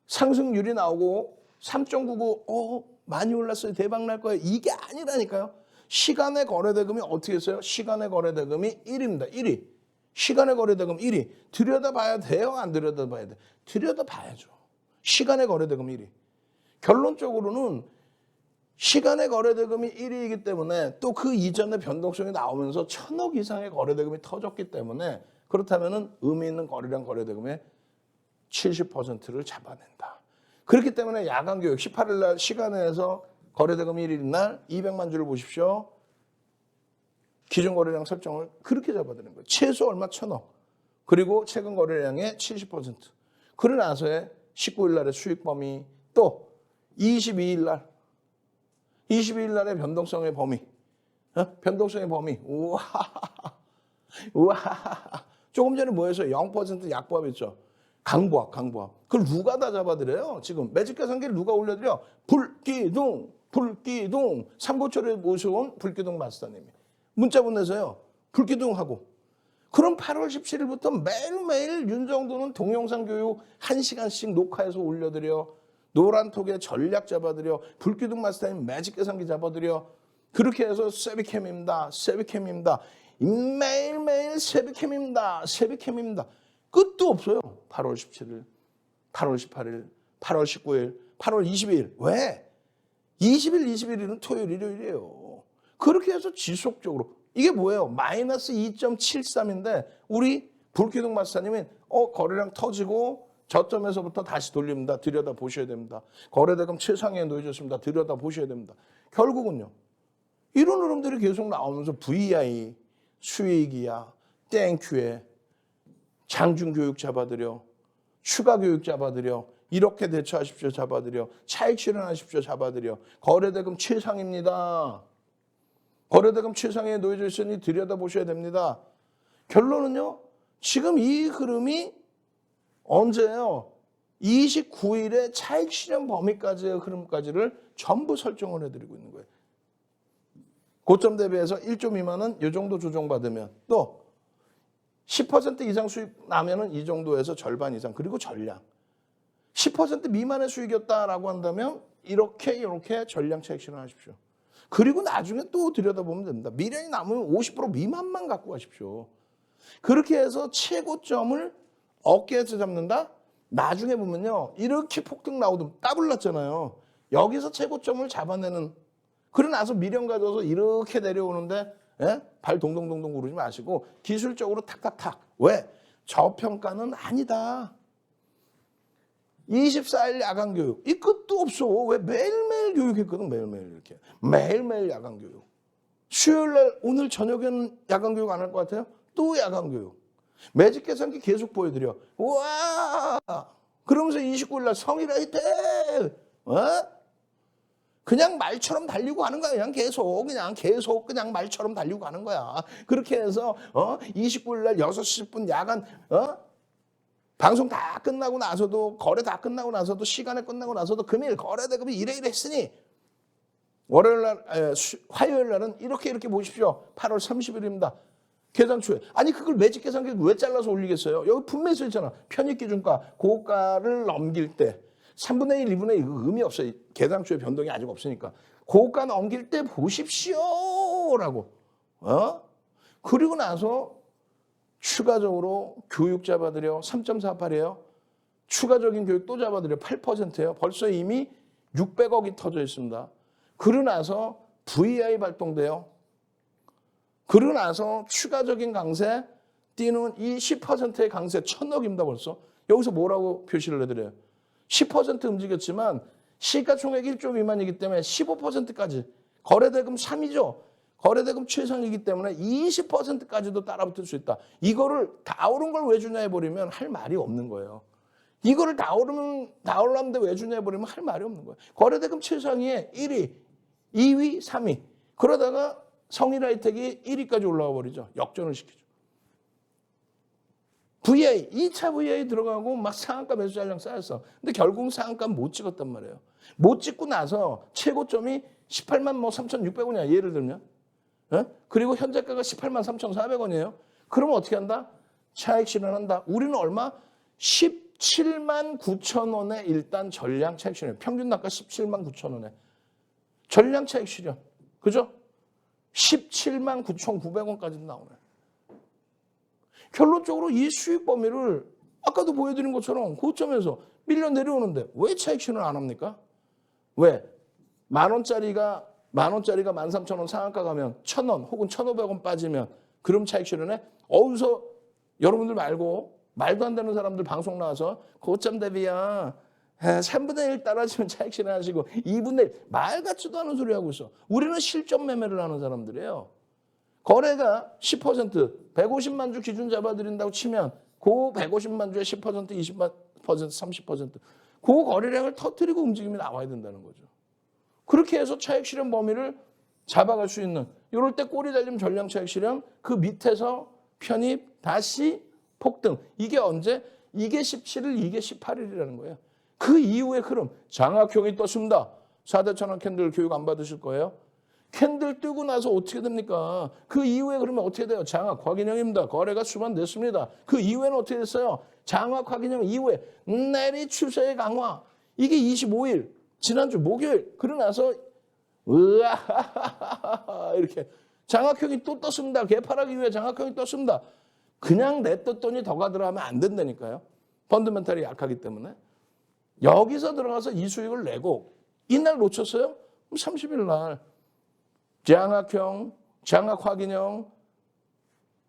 상승률이 나오고 3.99 많이 올랐어요. 대박 날 거예요. 이게 아니라니까요. 시간의 거래대금이 어떻게 했어요? 시간의 거래대금이 1위입니다. 1위. 시간의 거래대금 1위. 들여다봐야 돼요? 안 들여다봐야 돼요? 들여다봐야죠. 시간의 거래대금 1위. 결론적으로는 시간의 거래대금이 1위이기 때문에 또 그 이전의 변동성이 나오면서 1,000억 이상의 거래대금이 터졌기 때문에 그렇다면 의미 있는 거래량 거래대금의 70%를 잡아낸다. 그렇기 때문에 야간교육 18일 날 시간에서 거래대금 1일 날 200만 주를 보십시오. 기준 거래량 설정을 그렇게 잡아드는 거예요. 최소 얼마 1,000억. 그리고 최근 거래량의 70%. 그러고 나서의 19일 날의 수익 범위 또 22일 날의 변동성의 범위. 변동성의 범위. 우와. 조금 전에 뭐였어요? 0% 약보합했죠. 강보합. 그걸 누가 다 잡아드려요? 지금 매직 계산기를 누가 올려드려? 불기둥. 삼고초를 모셔온 불기둥 마스터님이 문자 보내서요. 불기둥하고. 그럼 8월 17일부터 매일매일 윤정도는 동영상 교육 1시간씩 녹화해서 올려드려. 노란톡에 전략 잡아드려. 불기둥 마스터님 매직 계산기 잡아드려. 그렇게 해서 세비캠입니다. 매일매일 세비캠입니다. 끝도 없어요. 8월 17일, 8월 18일, 8월 19일, 8월 22일. 왜? 20일, 21일은 토요일, 일요일이에요. 그렇게 해서 지속적으로. 이게 뭐예요? 마이너스 2.73인데 우리 불기둥 마스터님은 거래량 터지고 저점에서부터 다시 돌립니다. 들여다보셔야 됩니다. 거래대금 최상위에 놓여졌습니다. 들여다보셔야 됩니다. 결국은요. 이런 흐름들이 계속 나오면서 VI, 수익이야, 땡큐에 장중교육 잡아드려, 추가교육 잡아드려, 이렇게 대처하십시오 잡아드려, 차익 실현하십시오 잡아드려. 거래대금 최상입니다. 거래대금 최상에 놓여져 있으니 들여다보셔야 됩니다. 결론은요. 지금 이 흐름이 언제예요? 29일에 차익 실현 범위까지의 흐름까지를 전부 설정을 해드리고 있는 거예요. 고점 대비해서 1조 미만은 이 정도 조정받으면 또 10% 이상 수익 나면은 이 정도에서 절반 이상 그리고 전량 10% 미만의 수익이었다라고 한다면 이렇게 전량 차익 실현하십시오. 그리고 나중에 또 들여다보면 됩니다. 미련이 남으면 50% 미만만 갖고 가십시오. 그렇게 해서 최고점을 어깨에서 잡는다? 나중에 보면요. 이렇게 폭등 나오던 더블 났잖아요. 여기서 최고점을 잡아내는 그러고 나서 미련 가져서 이렇게 내려오는데 발 동동동동 구르지 마시고 기술적으로 탁탁탁. 왜? 저평가는 아니다. 24일 야간 교육. 이 끝도 없어. 왜? 매일매일 교육했거든. 매일매일 이렇게. 매일매일 야간 교육. 수요일 날 오늘 저녁에는 야간 교육 안 할 것 같아요? 또 야간 교육. 매직 계산기 계속 보여드려. 우와! 그러면서 29일 날 성일 화이팅! 그냥 말처럼 달리고 가는 거야. 그냥 말처럼 달리고 가는 거야. 그렇게 해서 29일 날 6시 10분 야간 방송 다 끝나고 나서도 거래 다 끝나고 나서도 시간에 끝나고 나서도 금일 거래대금이 이래 했으니 월요일 날 화요일 날은 이렇게 보십시오. 8월 30일입니다. 계산 초에. 아니 그걸 매직 계산기 왜 잘라서 올리겠어요? 여기 분명히 써 있잖아. 편입기준가 고가를 넘길 때 3분의 1, 2분의 1 이거 의미 없어요. 계산 초에 변동이 아직 없으니까. 고가 넘길 때 보십시오라고. 그리고 나서 추가적으로 교육 잡아드려 3.48이에요. 추가적인 교육 또 잡아드려 8%예요. 벌써 이미 600억이 터져 있습니다. 그러고 나서 VI 발동돼요. 그러고 나서 추가적인 강세 뛰는 이 10%의 강세 1,000억입니다 벌써. 여기서 뭐라고 표시를 해드려요? 10% 움직였지만 시가총액 1조 미만이기 때문에 15%까지 거래대금 3이죠. 거래대금 최상이기 때문에 20%까지도 따라붙을 수 있다. 이거를 다 오른 걸 왜 주냐 해버리면 할 말이 없는 거예요. 이거를 다 올랐는데 왜 주냐 해버리면 할 말이 없는 거예요. 거래대금 최상위에 1위, 2위, 3위. 그러다가 성일 하이텍이 1위까지 올라와 버리죠. 역전을 시키죠. VA, 2차 VA 들어가고 막 상한가 매수 잔량 쌓였어. 근데 결국은 상한가 못 찍었단 말이에요. 못 찍고 나서 최고점이 18만 3,600원이야. 예를 들면. 예? 그리고 현재가가 18만 3,400원이에요. 그러면 어떻게 한다? 차익 실현한다. 우리는 얼마? 17만 9천 원에 일단 전량 차익 실현. 평균 단가 17만 9천 원에. 전량 차익 실현. 그죠? 17만 9,900원까지 나오네. 결론적으로 이 수익 범위를 아까도 보여드린 것처럼 고점에서 밀려 내려오는데 왜 차익 실현 안 합니까? 왜? 만 원짜리가 13,000원 상한가 가면 1,000원 혹은 1,500원 빠지면 그럼 차익 실현해? 어디서 여러분들 말고 말도 안 되는 사람들 방송 나와서 고점 대비야 3분의 1 따라지면 차익 실현하시고 2분의 1 말 같지도 않은 소리 하고 있어. 우리는 실전 매매를 하는 사람들이에요. 거래가 10% 150만 주 기준 잡아드린다고 치면 그 150만 주에 10% 20% 30% 그 거래량을 터뜨리고 움직임이 나와야 된다는 거죠. 그렇게 해서 차익 실현 범위를 잡아갈 수 있는 이럴 때 꼬리 달림 전량 차익 실현 그 밑에서 편입 다시 폭등 이게 언제? 이게 17일 이게 18일이라는 거예요. 그 이후의 흐름 장악형이 떴습니다. 4대 천원 캔들 교육 안 받으실 거예요? 캔들 뜨고 나서 어떻게 됩니까? 그 이후에 그러면 어떻게 돼요? 장악 확인형입니다. 거래가 수반됐습니다. 그 이후에는 어떻게 됐어요? 장악 확인형 이후에 내리 추세의 강화. 이게 25일 지난주 목요일 그러고 나서 으아 이렇게 장악형이 또 떴습니다. 개파락 이후에 장악형이 떴습니다. 그냥 내떴더니 더 가더라 하면 안 된다니까요. 펀드멘탈이 약하기 때문에. 여기서 들어가서 이 수익을 내고 이날 놓쳤어요? 30일 날 장악형, 장악 확인형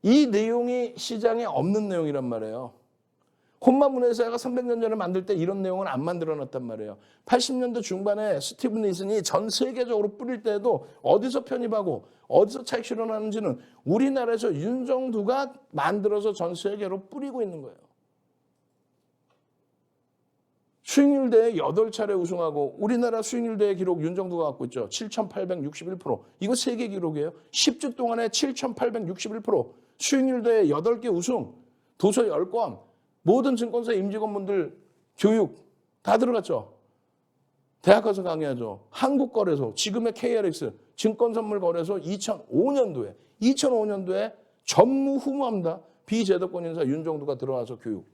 이 내용이 시장에 없는 내용이란 말이에요. 혼마문회사가 300년 전에 만들 때 이런 내용은 안 만들어놨단 말이에요. 80년대 중반에 스티븐 니슨이 전 세계적으로 뿌릴 때에도 어디서 편입하고 어디서 차익 실현하는지는 우리나라에서 윤정두가 만들어서 전 세계로 뿌리고 있는 거예요. 수익률 대회 8차례 우승하고 우리나라 수익률 대회 기록 윤정두가 갖고 있죠. 7,861%. 이거 세계 기록이에요. 10주 동안에 7,861%. 수익률 대회 8개 우승. 도서 10권. 모든 증권사 임직원분들 교육 다 들어갔죠. 대학 가서 강의하죠. 한국거래소, 지금의 KRX, 증권선물거래소 2005년도에 전무후무합니다. 비제도권 인사 윤정두가 들어와서 교육.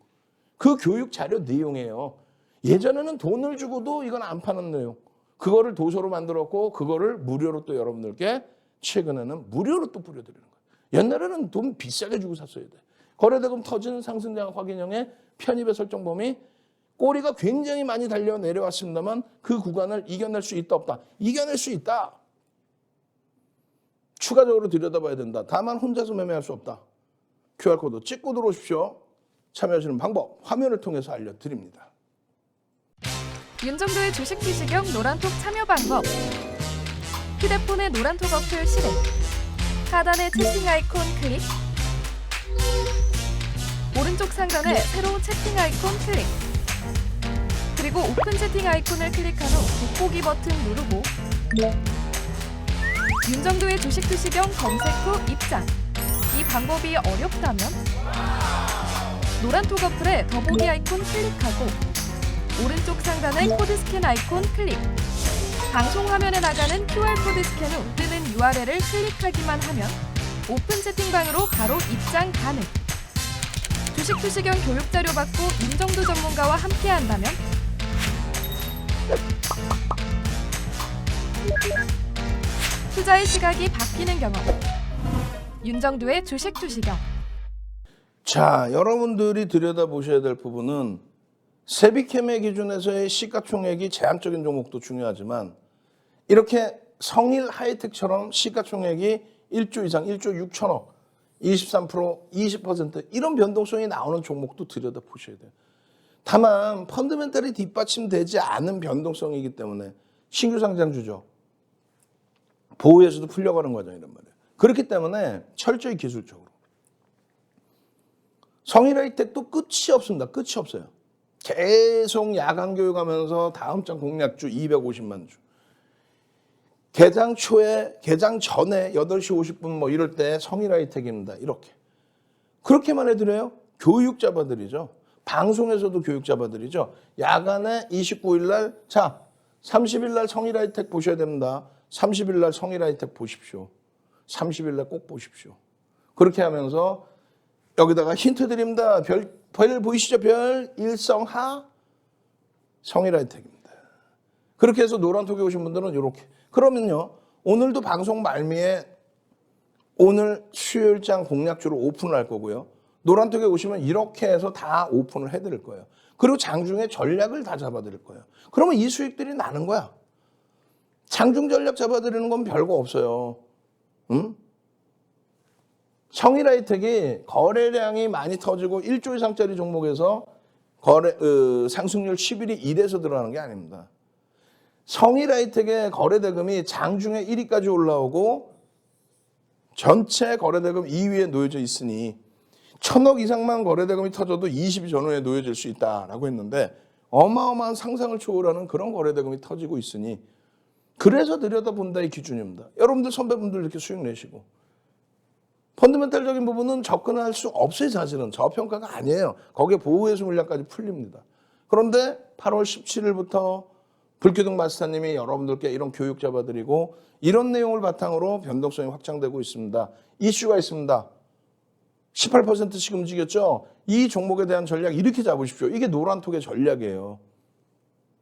그 교육 자료 내용이에요. 예전에는 돈을 주고도 이건 안 파는 내용. 그거를 도서로 만들었고 그거를 무료로 또 여러분들께 최근에는 무료로 또 뿌려드리는 거예요. 옛날에는 돈 비싸게 주고 샀어야 돼. 거래대금 터지는 상승장 확인형의 편입의 설정 범위 꼬리가 굉장히 많이 달려 내려왔습니다만 그 구간을 이겨낼 수 있다 없다. 이겨낼 수 있다. 추가적으로 들여다봐야 된다. 다만 혼자서 매매할 수 없다. QR코드 찍고 들어오십시오. 참여하시는 방법 화면을 통해서 알려드립니다. 윤정도의 주식 비시경 노란톡 참여 방법. 휴대폰의 노란톡 어플 실행. 하단의 채팅 아이콘 클릭. 오른쪽 상단에 새로운 채팅 아이콘 클릭. 그리고 오픈 채팅 아이콘을 클릭한 후 돋보기 버튼 누르고 윤정도의 주식 비시경 검색 후 입장. 이 방법이 어렵다면 노란톡 어플에 더보기 아이콘 클릭하고 오른쪽 상단의 코드 스캔 아이콘 클릭. 방송 화면에 나가는 QR코드 스캔 후 뜨는 URL을 클릭하기만 하면 오픈 채팅방으로 바로 입장 가능. 주식 투시경 교육 자료 받고 윤정도 전문가와 함께 한다면 투자의 시각이 바뀌는 경험. 윤정도의 주식 투시경. 자, 여러분들이 들여다보셔야 될 부분은 세비캠의 기준에서의 시가총액이 제한적인 종목도 중요하지만 이렇게 성일 하이텍처럼 시가총액이 1조 이상, 1조 6천억, 23%, 20% 이런 변동성이 나오는 종목도 들여다보셔야 돼요. 다만 펀드멘탈이 뒷받침되지 않은 변동성이기 때문에 신규 상장주죠. 보호에서도 풀려가는 과정이란 말이에요. 그렇기 때문에 철저히 기술적으로. 성일 하이텍도 끝이 없습니다. 끝이 없어요. 계속 야간 교육하면서 다음 장 공략주 250만 주. 개장 초에, 개장 전에 8시 50분 뭐 이럴 때 성일화 혜택입니다. 이렇게. 그렇게만 해드려요? 교육 잡아드리죠. 방송에서도 교육 잡아드리죠. 야간에 29일 날, 자, 30일 날 성일화 혜택 보셔야 됩니다. 30일 날 성일화 혜택 보십시오. 30일 날 꼭 보십시오. 그렇게 하면서 여기다가 힌트 드립니다. 별 보이시죠? 별 일성하 성일화 혜택입니다. 그렇게 해서 노란톡에 오신 분들은 이렇게. 그러면요, 오늘도 방송 말미에 오늘 수요일장 공략주로 오픈을 할 거고요. 노란톡에 오시면 이렇게 해서 다 오픈을 해드릴 거예요. 그리고 장중에 전략을 다 잡아드릴 거예요. 그러면 이 수익들이 나는 거야. 장중 전략 잡아드리는 건 별거 없어요. 응? 성일화 혜택이 거래량이 많이 터지고 1조 이상짜리 종목에서 상승률 10일이 1에서 들어가는 게 아닙니다. 성일화 혜택의 거래대금이 장중에 1위까지 올라오고 전체 거래대금 2위에 놓여져 있으니 1,000억 이상만 거래대금이 터져도 20위 전후에 놓여질 수 있다라고 했는데 어마어마한 상상을 초월하는 그런 거래대금이 터지고 있으니 그래서 들여다본다 이 기준입니다. 여러분들 선배분들 이렇게 수익 내시고 펀더멘탈적인 부분은 접근할 수 없어요. 사실은 저평가가 아니에요. 거기에 보호회수 물량까지 풀립니다. 그런데 8월 17일부터 불기둥 마스터님이 여러분들께 이런 교육 잡아드리고 이런 내용을 바탕으로 변동성이 확장되고 있습니다. 이슈가 있습니다. 18%씩 움직였죠. 이 종목에 대한 전략 이렇게 잡으십시오. 이게 노란톡의 전략이에요.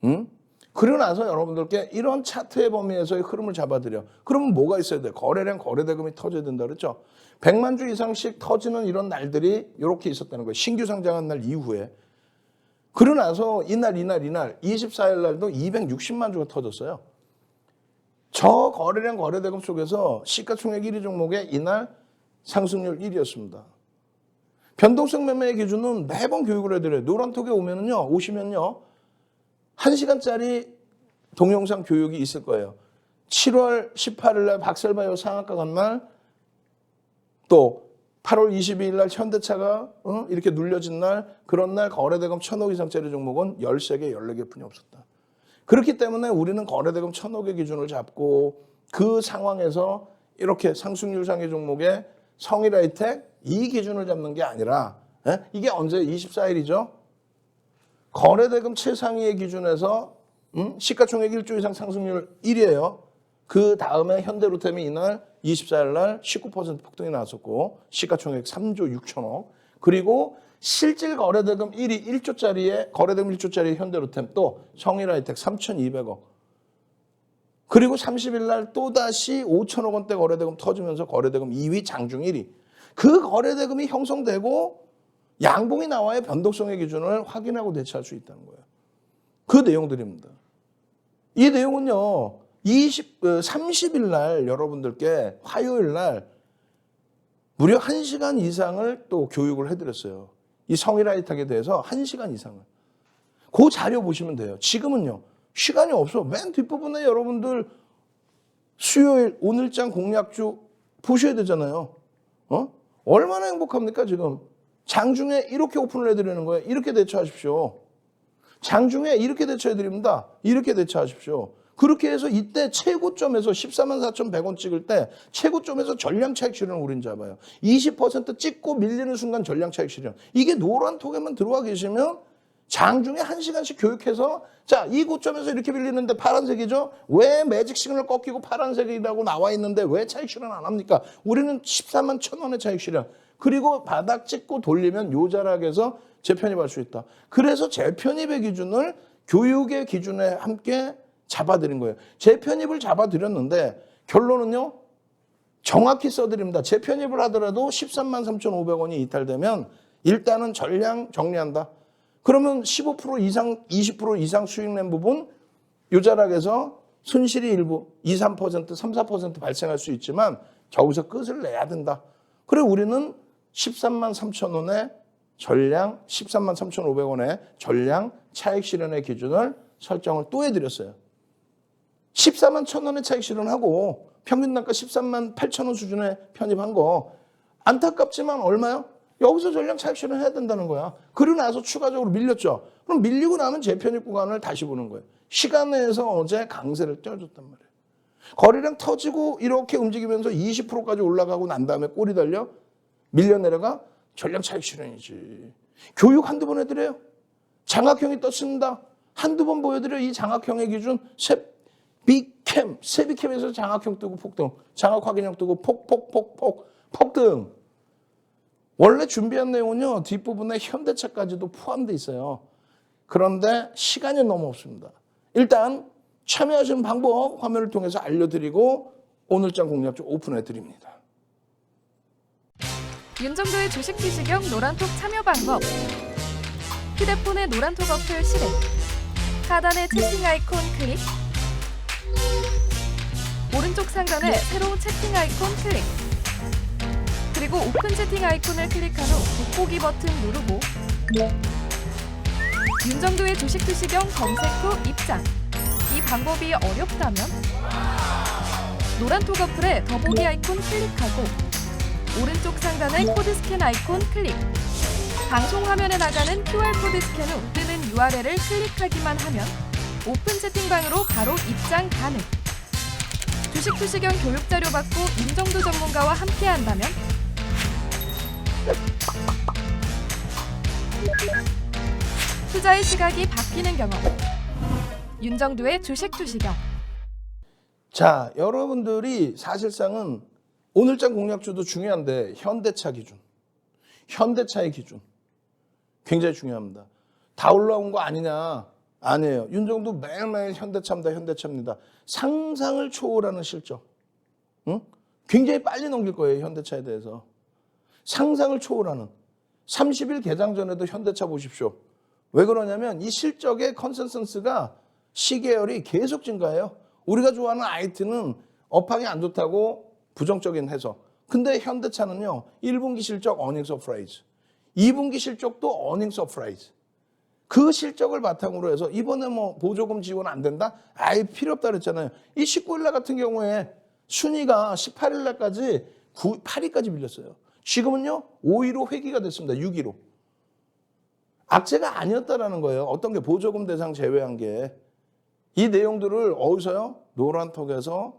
응? 그러고 나서 여러분들께 이런 차트의 범위에서의 흐름을 잡아드려. 그러면 뭐가 있어야 돼? 거래량, 거래대금이 터져야 된다 그랬죠. 100만 주 이상씩 터지는 이런 날들이 이렇게 있었다는 거예요. 신규 상장한 날 이후에. 그러고 나서 이날 24일 날도 260만 주가 터졌어요. 저 거래량, 거래대금 속에서 시가총액 1위 종목의 이날 상승률 1위였습니다. 변동성 매매의 기준은 매번 교육을 해드려요. 노란톡에 오시면요. 1시간짜리 동영상 교육이 있을 거예요. 7월 18일 날 박셀바이오 상한가 간 날, 또 8월 22일 날 현대차가 이렇게 눌려진 날, 그런 날 거래대금 1,000억 이상짜리 종목은 13개, 14개 뿐이 없었다. 그렇기 때문에 우리는 거래대금 1,000억의 기준을 잡고 그 상황에서 이렇게 상승률 상위 종목의 성일화 혜택 이 기준을 잡는 게 아니라 이게 언제 24일이죠? 거래대금 최상위의 기준에서 시가총액 1조 이상 상승률 1위예요. 그 다음에 현대로템이 이날 24일 날 19% 폭등이 나왔었고 시가총액 3조 6천억. 그리고 실질 거래대금 1위 1조짜리의 거래대금 1조짜리 현대로템 또 성일화 혜택 3,200억. 그리고 30일 날 또다시 5천억 원대 거래대금 터지면서 거래대금 2위 장중 1위. 그 거래대금이 형성되고 양봉이 나와야 변동성의 기준을 확인하고 대처할 수 있다는 거예요. 그 내용들입니다. 이 내용은요. 30일 날 여러분들께 화요일 날 무려 1시간 이상을 또 교육을 해드렸어요. 이 성일화 혜택에 대해서 1시간 이상을. 그 자료 보시면 돼요. 지금은요. 시간이 없어. 맨 뒷부분에 여러분들 수요일 오늘장 공략주 보셔야 되잖아요. 얼마나 행복합니까 지금. 장중에 이렇게 오픈을 해드리는 거예요. 이렇게 대처하십시오. 장중에 이렇게 대처해드립니다. 이렇게 대처하십시오. 그렇게 해서 이때 최고점에서 144,100원 찍을 때 최고점에서 전량 차익 실현을 우린 잡아요. 20% 찍고 밀리는 순간 전량 차익 실현. 이게 노란톡에만 들어와 계시면 장중에 1시간씩 교육해서 자, 이 고점에서 이렇게 밀리는데 파란색이죠? 왜 매직 시그널 꺾이고 파란색이라고 나와 있는데 왜 차익 실현 안 합니까? 우리는 14만 1,000원의 차익 실현. 그리고 바닥 찍고 돌리면 요 자락에서 재편입할 수 있다. 그래서 재편입의 기준을 교육의 기준에 함께 잡아드린 거예요. 재편입을 잡아드렸는데 결론은요. 정확히 써드립니다. 재편입을 하더라도 13만 3,500원이 이탈되면 일단은 전량 정리한다. 그러면 15% 이상, 20% 이상 수익 낸 부분 요 자락에서 손실이 일부 2, 3%, 3, 4% 발생할 수 있지만 저기서 끝을 내야 된다. 그래 우리는 13만 3,000원의 전량, 13만 3,500원의 전량 차익 실현의 기준을 설정을 또 해드렸어요. 14만 1,000원의 차익 실현하고 평균 단가 13만 8,000원 수준에 편입한 거 안타깝지만 얼마요? 여기서 전량 차익 실현해야 된다는 거야. 그리고 나서 추가적으로 밀렸죠. 그럼 밀리고 나면 재편입 구간을 다시 보는 거예요. 시간 내에서 어제 강세를 떼어줬단 말이에요. 거래량 터지고 이렇게 움직이면서 20%까지 올라가고 난 다음에 꼬리 달려 밀려 내려가 전량 차익 실현이지. 교육 한두 번 해드려요. 장학형이 떴습니다. 한두 번 보여드려. 이 장학형의 기준 세비캠에서 장학형 뜨고 폭등, 장학 확인형 뜨고 폭등. 원래 준비한 내용은요 뒷부분에 현대차까지도 포함되어 있어요. 그런데 시간이 너무 없습니다. 일단 참여하시는 방법 화면을 통해서 알려드리고 오늘장 공략 좀 오픈해 드립니다. 윤정도의 주식 투시경 노란톡 참여 방법. 휴대폰의 노란톡 어플 실행. 하단의 채팅 아이콘 클릭. 오른쪽 상단에 새로운 채팅 아이콘 클릭. 그리고 오픈 채팅 아이콘을 클릭한 후 돋보기 버튼 누르고 윤정도의 주식 투시경 검색 후 입장. 이 방법이 어렵다면 노란톡 어플에 더보기 아이콘 클릭하고 오른쪽 상단의 코드 스캔 아이콘 클릭. 방송 화면에 나가는 QR코드 스캔 후 뜨는 URL을 클릭하기만 하면 오픈 채팅방으로 바로 입장 가능. 주식 투시경 교육 자료 받고 윤정도 전문가와 함께 한다면 투자의 시각이 바뀌는 경험. 윤정도의 주식 투시경. 자, 여러분들이 사실상은 오늘장 공략주도 중요한데 현대차 기준, 현대차의 기준 굉장히 중요합니다. 다 올라온 거 아니냐? 아니에요. 윤정도 매일매일 현대차입니다. 상상을 초월하는 실적. 응? 굉장히 빨리 넘길 거예요. 현대차에 대해서. 상상을 초월하는. 30일 개장 전에도 현대차 보십시오. 왜 그러냐면 이 실적의 컨센서스가 시계열이 계속 증가해요. 우리가 좋아하는 IT는 업황이 안 좋다고 부정적인 해석. 근데 현대차는요. 1분기 실적 어닝 서프라이즈. 2분기 실적도 어닝 서프라이즈. 그 실적을 바탕으로 해서 이번에 뭐 보조금 지원 안 된다? 아예 필요 없다 그랬잖아요. 이 19일 날 같은 경우에 순위가 18일 날까지 8위까지 밀렸어요. 지금은요. 5위로 회귀가 됐습니다. 6위로. 악재가 아니었다라는 거예요. 어떤 게 보조금 대상 제외한 게. 이 내용들을 어디서요? 노란톡에서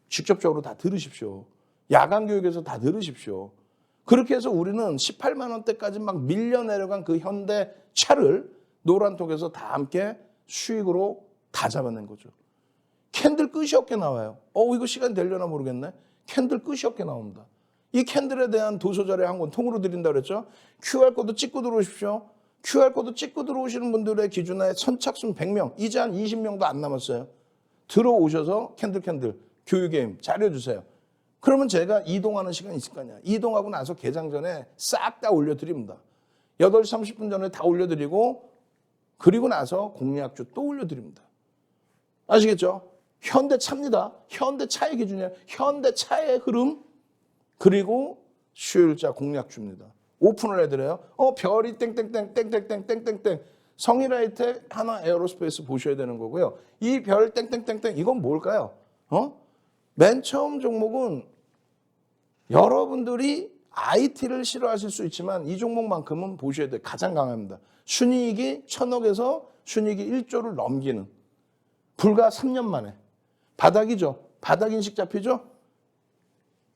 직접적으로 다 들으십시오. 야간 교육에서 다 들으십시오. 그렇게 해서 우리는 18만 원대까지 막 밀려 내려간 그 현대차를 노란톡에서 다 함께 수익으로 다 잡아낸 거죠. 캔들 끝이 없게 나와요. 이거 시간 되려나 모르겠네. 캔들 끝이 없게 나옵니다. 이 캔들에 대한 도서자료 한 권 통으로 드린다고 그랬죠. QR코드 찍고 들어오십시오. QR코드 찍고 들어오시는 분들의 기준에 선착순 100명, 이제 한 20명도 안 남았어요. 들어오셔서 캔들 교육게임 자료주세요. 그러면 제가 이동하는 시간이 있을 거 아니야. 이동하고 나서 개장 전에 싹 다 올려드립니다. 8시 30분 전에 다 올려드리고 그리고 나서 공략주 또 올려드립니다. 아시겠죠? 현대차입니다. 현대차의 기준이에요. 현대차의 흐름 그리고 수요일자 공략주입니다. 오픈을 해드려요. 별이 땡땡땡 성일하이텍 하나 에어로스페이스 보셔야 되는 거고요. 이 별 땡땡땡땡 이건 뭘까요? 맨 처음 종목은 여러분들이 IT를 싫어하실 수 있지만 이 종목만큼은 보셔야 돼요. 가장 강합니다. 순이익이 1,000억에서 순이익이 1조를 넘기는 불과 3년 만에 바닥이죠. 바닥 인식 잡히죠?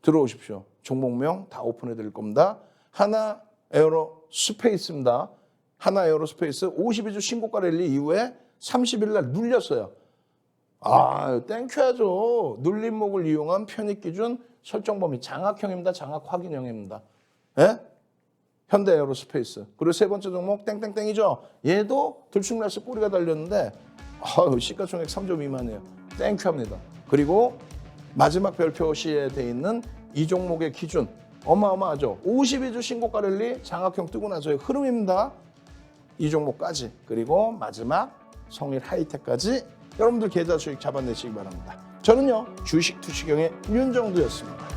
들어오십시오. 종목명 다 오픈해 드릴 겁니다. 하나 에어로스페이스입니다. 하나 에어로스페이스 52주 신고가 랠리 이후에 30일 날 눌렸어요. 땡큐하죠. 눌림목을 이용한 편입 기준 설정 범위 장악형입니다. 장악 확인형입니다. 예? 현대 에어로스페이스. 그리고 세 번째 종목 땡땡땡이죠. 얘도 들쑥날쑥 꼬리가 달렸는데 시가총액 3조 미만이에요. 땡큐합니다. 그리고 마지막 별표 시에 돼 있는 이 종목의 기준 어마어마하죠. 52주 신고가 랠리 장악형 뜨고 나서의 흐름입니다. 이 종목까지 그리고 마지막 성일 하이텍까지 여러분들 계좌 수익 잡아내시기 바랍니다. 저는요 주식 투시경의 윤정두였습니다.